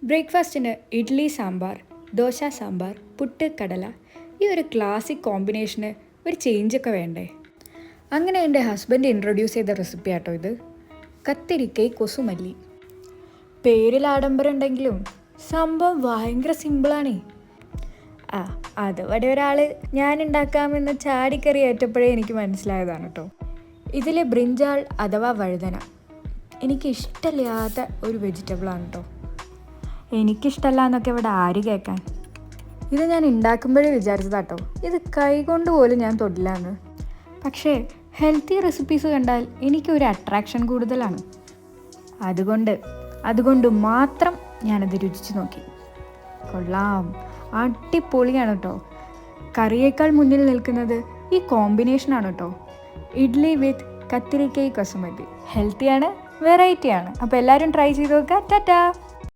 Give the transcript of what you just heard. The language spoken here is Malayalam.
ബ്രേക്ക്ഫാസ്റ്റിന് ഇഡ്ഡലി സാമ്പാർ, ദോശ സാമ്പാർ, പുട്ട് കടല, ഈ ഒരു ക്ലാസിക് കോമ്പിനേഷന് ഒരു ചേഞ്ചൊക്കെ വേണ്ടേ? അങ്ങനെ എൻ്റെ ഹസ്ബൻഡ് ഇൻട്രൊഡ്യൂസ് ചെയ്ത റെസിപ്പി ആട്ടോ ഇത്. കത്തിരിക്കൈ കൊസുമല്ലി. പേരിൽ ആഡംബരം ഉണ്ടെങ്കിലും സംഭവം ഭയങ്കര സിമ്പിളാണേ. അതുവരെ ഒരാൾ ഞാൻ ഉണ്ടാക്കാമെന്ന് ചാടിക്കറി ഏറ്റപ്പോഴേ എനിക്ക് മനസ്സിലായതാണ് കേട്ടോ. ഇതിൽ ബ്രിഞ്ചാൾ അഥവാ വഴുതന എനിക്കിഷ്ടമില്ലാത്ത ഒരു വെജിറ്റബിളാണ് കേട്ടോ. എനിക്കിഷ്ടമല്ല എന്നൊക്കെ ഇവിടെ ആര് കേൾക്കാൻ. ഇത് ഞാൻ ഉണ്ടാക്കുമ്പോഴേ വിചാരിച്ചതാട്ടോ, ഇത് കൈകൊണ്ട് പോലും ഞാൻ തൊടില്ലാന്ന്. പക്ഷേ ഹെൽത്തി റെസിപ്പീസ് കണ്ടാൽ എനിക്കൊരു അട്രാക്ഷൻ കൂടുതലാണ്. അതുകൊണ്ട് മാത്രം ഞാനത് രുചിച്ച് നോക്കി. കൊള്ളാം, അടിപൊളിയാണ് കേട്ടോ. കറിയേക്കാൾ മുന്നിൽ നിൽക്കുന്നത് ഈ കോമ്പിനേഷനാണ് കേട്ടോ. ഇഡ്ഡലി വിത്ത് കത്തിരിക്കൈ കൊസുമല്ലി. ഹെൽത്തിയാണ്, വെറൈറ്റിയാണ്. അപ്പോൾ എല്ലാവരും ട്രൈ ചെയ്ത് നോക്കുക. ടാറ്റാ.